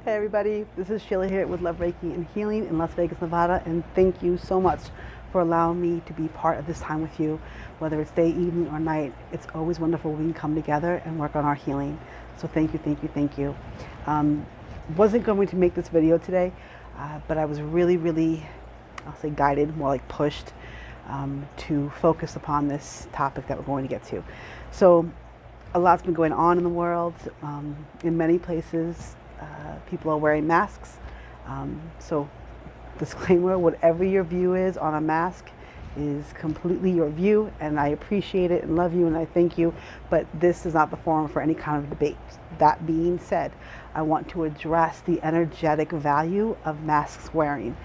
Hey everybody, this is Sheila here with Love Reiki and Healing in Las Vegas, Nevada, and thank you so much for allowing me to be part of this time with you. Whether it's day, evening, or night, it's always wonderful when we can come together and work on our healing. So thank you, thank you, thank you. Wasn't going to make this video today, but I was really, I'll say guided, more like pushed to focus upon this topic that we're going to get to. So a lot's been going on in the world. In many places, people are wearing masks. So disclaimer, whatever your view is on a mask is completely your view, and I appreciate it and love you and I thank you, but this is not the forum for any kind of debate. That being said, I want to address the energetic value of masks wearing.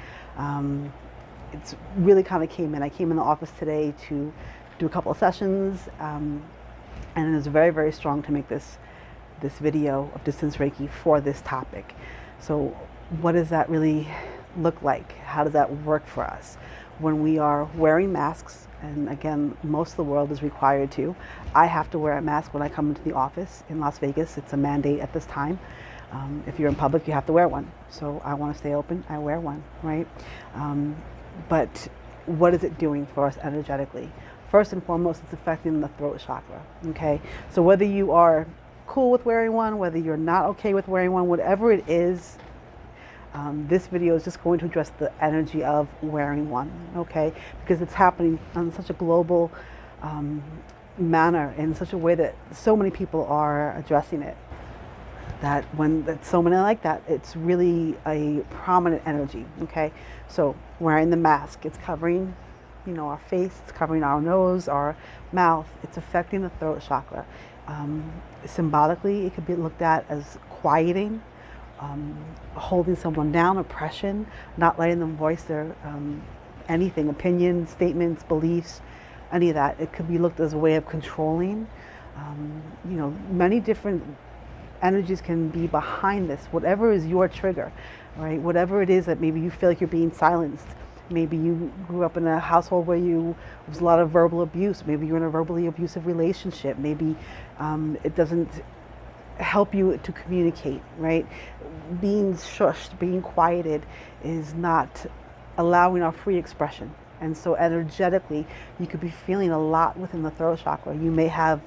It's really kind of I came in the office today to do a couple of sessions, and it was very strong to make this video of distance Reiki for this topic. So what does that really look like? How does that work for us when we are wearing masks? And again, most of the world is required to. I have to wear a mask when I come into the office in Las Vegas. It's a mandate at this time. If you're in public, you have to wear one. So I want to stay open, I wear one, right? But what is it doing for us energetically? First and foremost, it's affecting the throat chakra, okay? So whether you are cool with wearing one, whether you're not okay with wearing one, whatever it is, this video is just going to address the energy of wearing one, okay? Because it's happening on such a global manner, in such a way that so many people are addressing it, that when that's so many like that, it's really a prominent energy, okay? So wearing the mask, it's covering, you know, our face, it's covering our nose, our mouth, it's affecting the throat chakra. Symbolically, it could be looked at as quieting, holding someone down, oppression, not letting them voice their anything, opinions, statements, beliefs, any of that. It could be looked as a way of controlling. You know, many different energies can be behind this. Whatever is your trigger, right? Whatever it is that maybe you feel like you're being silenced. Maybe you grew up in a household where there was a lot of verbal abuse. Maybe you're in a verbally abusive relationship. Maybe it doesn't help you to communicate, right? Being shushed, being quieted is not allowing our free expression. And so energetically, you could be feeling a lot within the throat chakra. You may have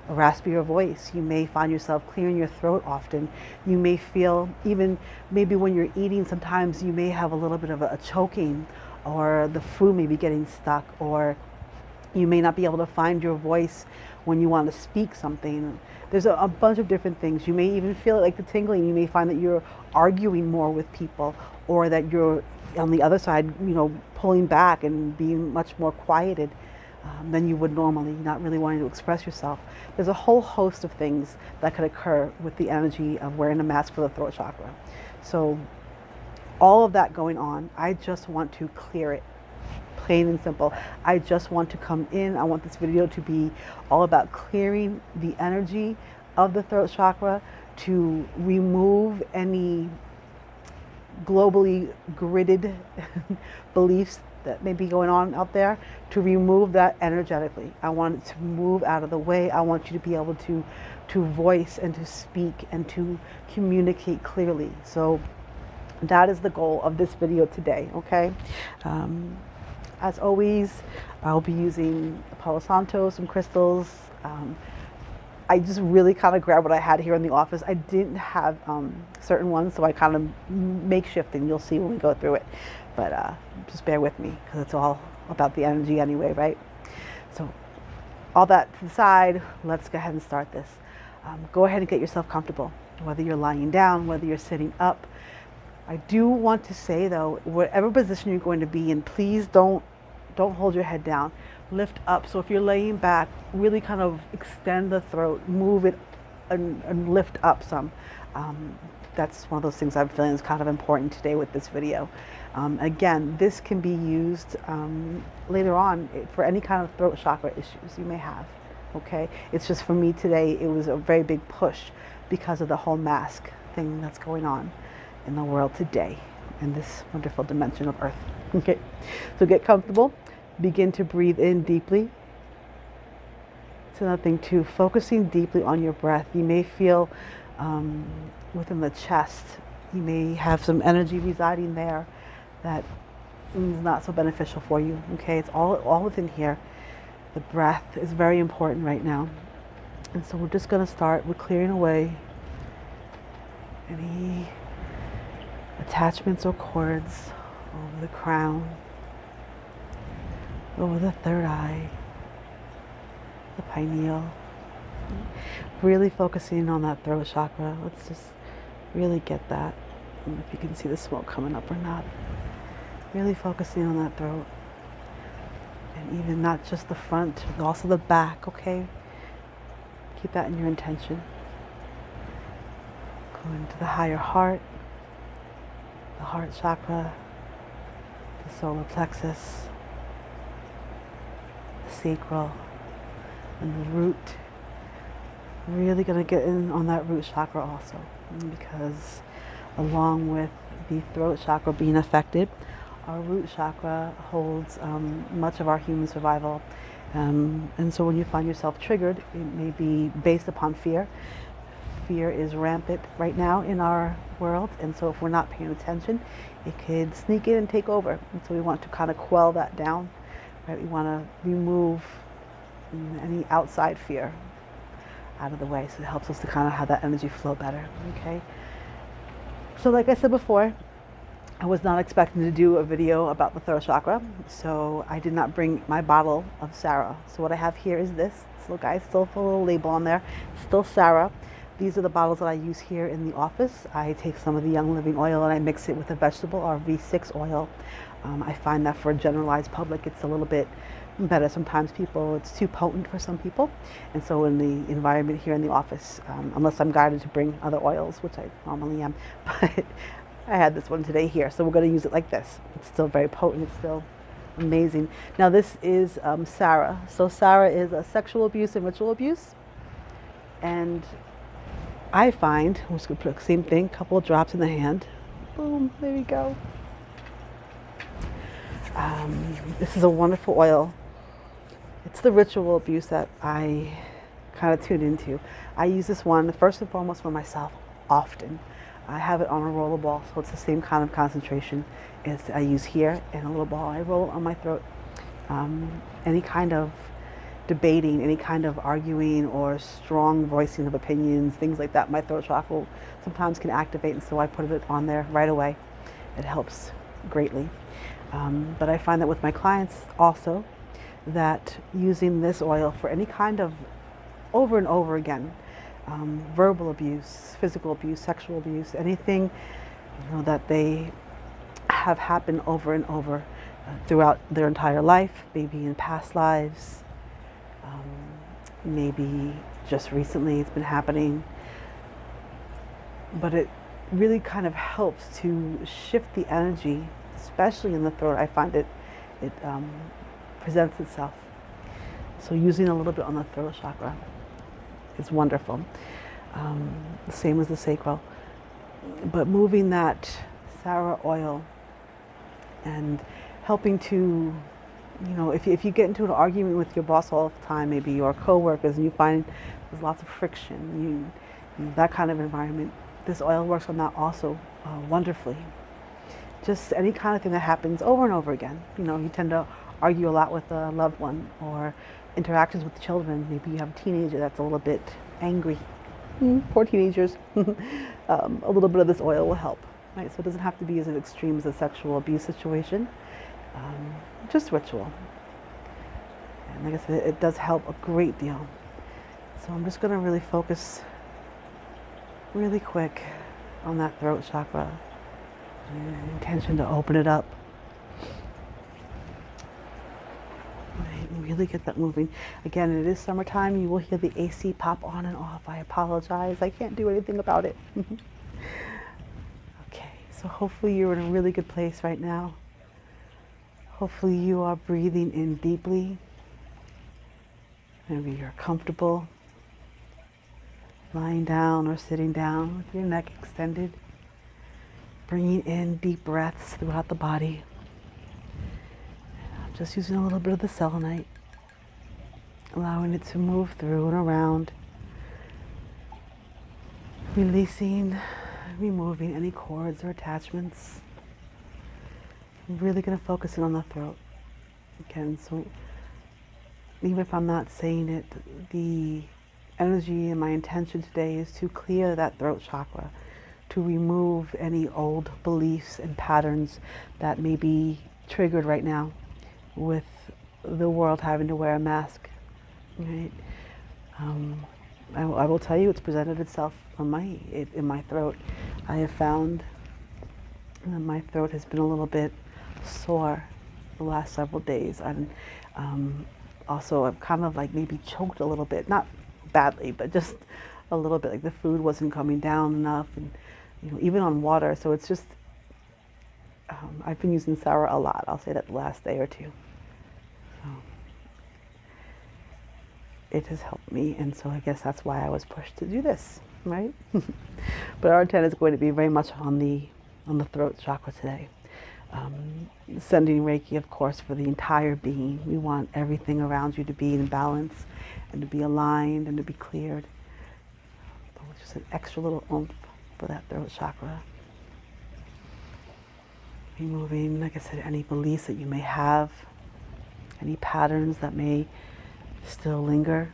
a raspier voice. You may find yourself clearing your throat often. You may feel, even maybe when you're eating, sometimes you may have a little bit of a choking, or the food may be getting stuck, or you may not be able to find your voice when you want to speak something. There's a bunch of different things. You may even feel it like the tingling. You may find that you're arguing more with people, or that you're on the other side, you know, pulling back and being much more quieted than you would normally, not really wanting to express yourself. There's a whole host of things that could occur with the energy of wearing a mask for the throat chakra. So all of that going on, I just want to clear it, plain and simple. I just want to come in. I want this video to be all about clearing the energy of the throat chakra, to remove any globally gridded beliefs that may be going on out there, to remove that energetically. I want it to move out of the way. I want you to be able to voice and to speak and to communicate clearly. So that is the goal of this video today, okay? As always, I'll be using Palo Santo, some crystals. I just really kind of grabbed what I had here in the office. I didn't have certain ones, so I kind of makeshifting. You'll see when we go through it. But just bear with me, because it's all about the energy anyway, right? So all that to the side, let's go ahead and start this. Go ahead and get yourself comfortable, whether you're lying down, whether you're sitting up. I do want to say though, whatever position you're going to be in, please don't hold your head down. Lift up. So if you're laying back, really kind of extend the throat, move it and lift up some. That's one of those things I'm feeling is kind of important today with this video. Again, this can be used later on for any kind of throat chakra issues you may have. Okay, it's just for me today, it was a very big push because of the whole mask thing that's going on in the world today, in this wonderful dimension of Earth. Okay, so get comfortable, begin to breathe in deeply. It's another thing too, focusing deeply on your breath. You may feel within the chest, You may have some energy residing there that is not so beneficial for you. Okay, it's all within here. The breath is very important right now. And so we're just going to start with clearing away any attachments or cords over the crown, over the third eye, the pineal. Really focusing on that throat chakra. Let's just really get that. And if you can see the smoke coming up or not. Really focusing on that throat. And even not just the front, but also the back, okay? Keep that in your intention. Going to the higher heart, the heart chakra, the solar plexus, the sacral, and the root. Really going to get in on that root chakra also, because along with the throat chakra being affected, our root chakra holds much of our human survival. And so when you find yourself triggered, it may be based upon fear. Fear is rampant right now in our world, and so if we're not paying attention, it could sneak in and take over. And so we want to kind of quell that down, right? We want to remove any outside fear out of the way, so it helps us to kind of have that energy flow better, okay? So like I said before, I was not expecting to do a video about the throat chakra, so I did not bring my bottle of Sarah. So what I have here is this. So guys, still put a little label on there. Still Sarah. These are the bottles that I use here in the office. I take some of the Young Living oil and I mix it with a vegetable or V6 oil. I find that for a generalized public, it's a little bit better. Sometimes it's too potent for some people. And so in the environment here in the office, unless I'm guided to bring other oils, which I normally am, but I had this one today here, so we're going to use it like this. It's still very potent. It's still amazing. Now this is Sarah. So Sarah is a sexual abuse and ritual abuse. And I find, I'm just going to put the same thing, a couple of drops in the hand. Boom, there we go. This is a wonderful oil. It's the ritual abuse that I kind of tune into. I use this one first and foremost for myself often. I have it on a roller ball, so it's the same kind of concentration as I use here, and a little ball I roll on my throat. Any kind of debating, any kind of arguing or strong voicing of opinions, things like that, my throat chakra sometimes can activate, and so I put it on there right away. It helps greatly. But I find that with my clients also, that using this oil for any kind of over and over again, verbal abuse, physical abuse, sexual abuse, anything that they have happened over and over throughout their entire life, maybe in past lives, maybe just recently it's been happening, but it really kind of helps to shift the energy, especially in the throat. I find it presents itself. So using a little bit on the throat chakra is wonderful. The same as the sacral. But moving that Sarah oil and helping to, if you get into an argument with your boss all the time, maybe your co-workers, and you find there's lots of friction, that kind of environment, this oil works on that also wonderfully. Just any kind of thing that happens over and over again. You tend to argue a lot with a loved one, or interactions with children. Maybe you have a teenager that's a little bit angry. Poor teenagers. A little bit of this oil will help. Right? So it doesn't have to be as extreme as a sexual abuse situation. Just ritual. And like I said, it does help a great deal. So I'm just going to really focus really quick on that throat chakra. Intention to open it up. Really get that moving. Again, it is summertime. You will hear the AC pop on and off. I apologize. I can't do anything about it. Okay, so hopefully you're in a really good place right now. Hopefully you are breathing in deeply. Maybe you're comfortable lying down or sitting down with your neck extended. Bringing in deep breaths throughout the body. I'm just using a little bit of the selenite, allowing it to move through and around, releasing removing any cords or attachments. I'm really going to focus in on the throat. Again, so even if I'm not saying it, the energy and my intention today is to clear that throat chakra, to remove any old beliefs and patterns that may be triggered right now with the world having to wear a mask, right? I will tell you, it's presented itself in my throat. I have found that my throat has been a little bit sore the last several days. And also I've kind of like maybe choked a little bit, not badly, but just a little bit, like the food wasn't coming down enough, and even on water. So it's just, I've been using sour a lot. I'll say that the last day or two. So it has helped me, and so I guess that's why I was pushed to do this, right? But our intent is going to be very much on the throat chakra today. Sending Reiki, of course, for the entire being. We want everything around you to be in balance and to be aligned and to be cleared. But with just an extra little oomph for that throat chakra. Removing, like I said, any beliefs that you may have, any patterns that may still linger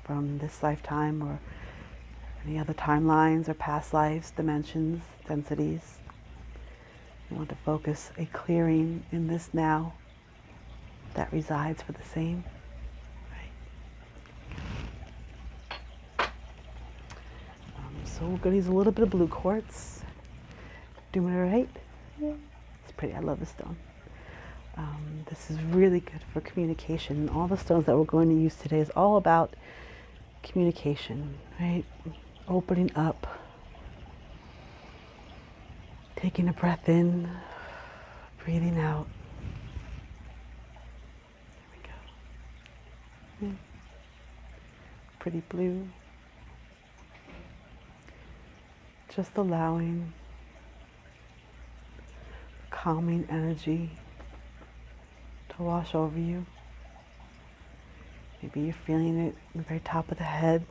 from this lifetime or any other timelines or past lives, dimensions, densities. You want to focus a clearing in this now that resides for the same. Right. So we're going to use a little bit of blue quartz. Doing it right? Yeah. It's pretty. I love the stone. This is really good for communication. All the stones that we're going to use today is all about communication, right? Opening up. Taking a breath in, breathing out. There we go. Pretty blue. Just allowing calming energy to wash over you. Maybe you're feeling it in the very top of the head,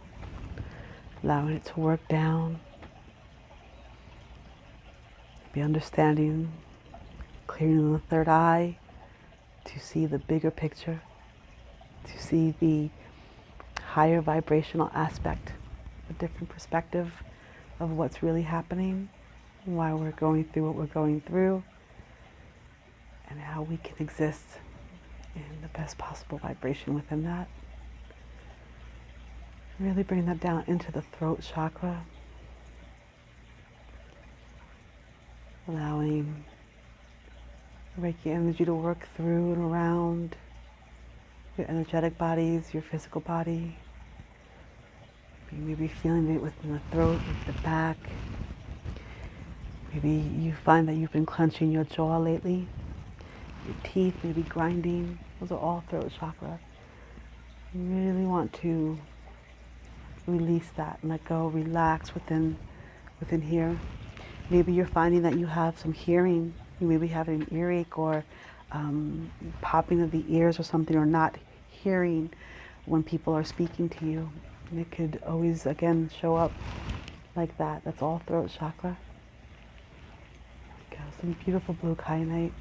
allowing it to work down. Be understanding, clearing the third eye to see the bigger picture, to see the higher vibrational aspect, a different perspective of what's really happening, why we're going through what we're going through, and how we can exist in the best possible vibration within that. Really bring that down into the throat chakra. Allowing Reiki energy to work through and around your energetic bodies, your physical body. You may be feeling it within the throat, with the back. Maybe you find that you've been clenching your jaw lately. Your teeth may be grinding. Those are all throat chakra. You really want to release that and let go, relax within here. Maybe you're finding that you have some hearing. You may be having an earache or popping of the ears or something, or not hearing when people are speaking to you. And it could always, again, show up like that. That's all throat chakra. There we go. Some beautiful blue kyanite.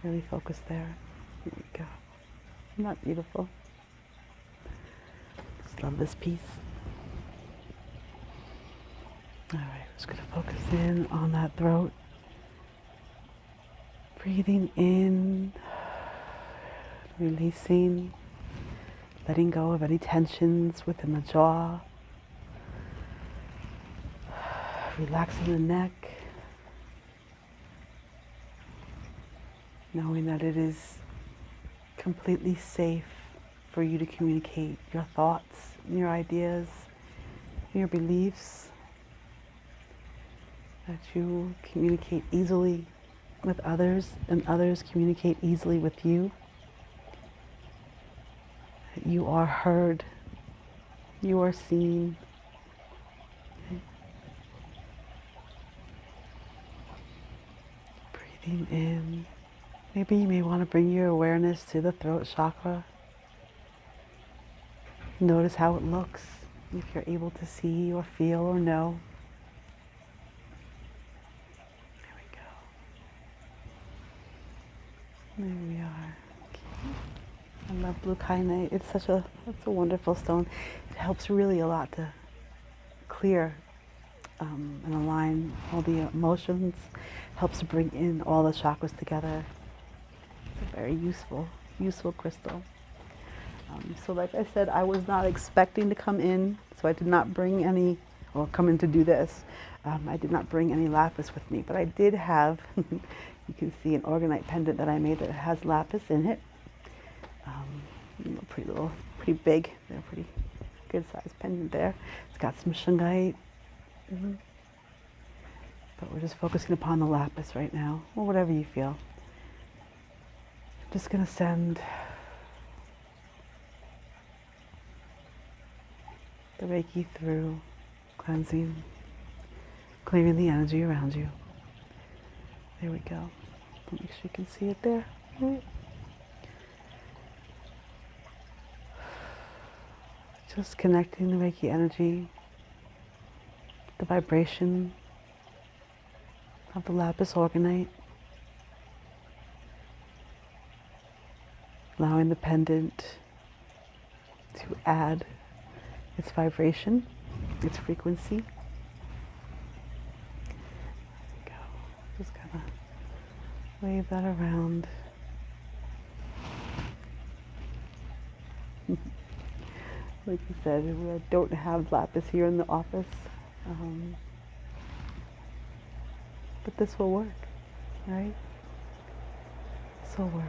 Really focus there. There we go. Isn't that beautiful? Just love this piece. All right, just going to focus in on that throat. Breathing in, releasing, letting go of any tensions within the jaw. Relaxing the neck. Knowing that it is completely safe for you to communicate your thoughts, your ideas, your beliefs. That you communicate easily with others and others communicate easily with you. That you are heard, you are seen. Okay. Breathing in. Maybe you may want to bring your awareness to the throat chakra. Notice how it looks, if you're able to see or feel or know. blue kyanite. It's a wonderful stone. It helps really a lot to clear and align all the emotions. Helps to bring in all the chakras together. It's a very useful crystal. So like I said, I was not expecting to come in, so I did not bring any, or come in to do this. I did not bring any lapis with me, but I did have, you can see an organite pendant that I made that has lapis in it. Pretty big, they're pretty good sized pendant there. It's got some shungite, but we're just focusing upon the lapis right now, or whatever you feel. I'm just gonna send the Reiki through, cleansing, clearing the energy around you. There we go. Make sure you can see it there. Just connecting the Reiki energy, the vibration of the lapis organite, allowing the pendant to add its vibration, its frequency. There we go. Just kind of wave that around. Like you said, we don't have lapis here in the office, but this will work, right? This will work.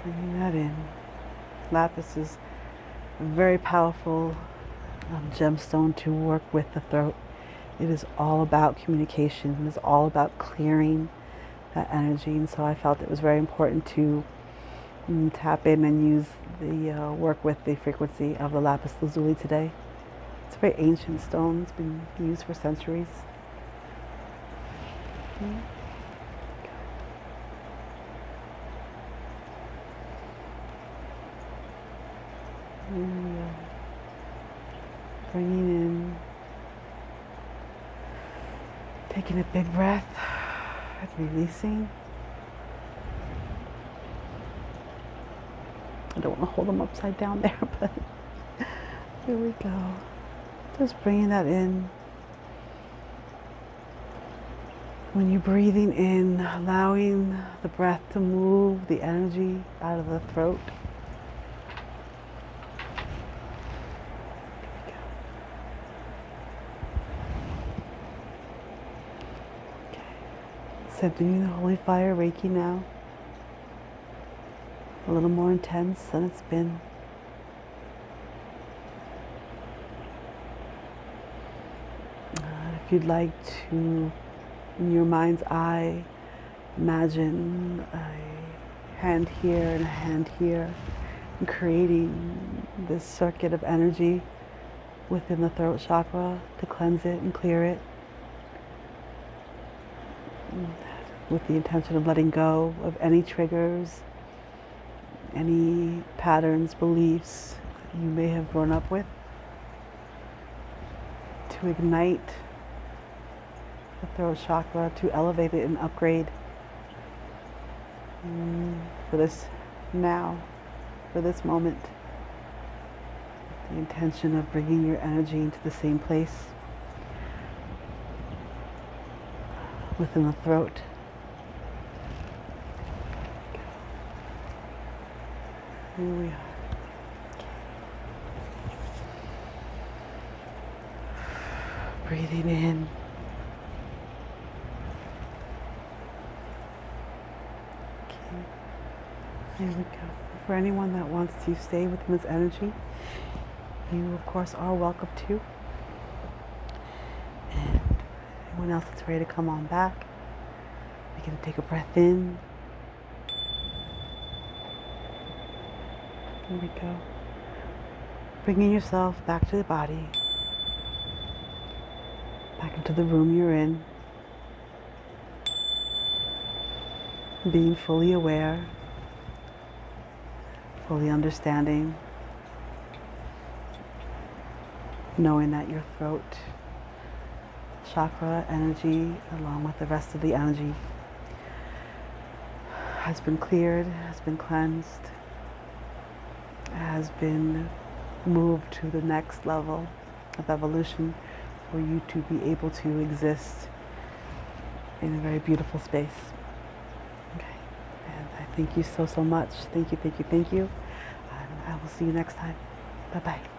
Bringing that in. Lapis is a very powerful gemstone to work with the throat. It is all about communication. It is all about clearing that energy. And so I felt it was very important to tap in and use the work with the frequency of the lapis lazuli today. It's a very ancient stone. It's been used for centuries. Bringing in, taking a big breath and releasing. I don't want to hold them upside down there, but here we go. Just bringing that in. When you're breathing in, allowing the breath to move the energy out of the throat. Sending the holy fire Reiki now. A little more intense than it's been. If you'd like to, in your mind's eye, imagine a hand here and a hand here, and creating this circuit of energy within the throat chakra to cleanse it and clear it, with the intention of letting go of any triggers, any patterns, beliefs you may have grown up with, to ignite the throat chakra, to elevate it and upgrade for this now, for this moment. The intention of bringing your energy into the same place within the throat. Here we are. Breathing in. Okay. There we go. For anyone that wants to stay within this energy, you of course are welcome to. And anyone else that's ready to come on back, you can take a breath in. There we go. Bringing yourself back to the body, back into the room you're in, being fully aware, fully understanding, knowing that your throat chakra energy, along with the rest of the energy, has been cleared, has been cleansed, has been moved to the next level of evolution for you to be able to exist in a very beautiful space. Okay. And I thank you so, so much. Thank you, thank you, thank you. And I will see you next time. Bye-bye.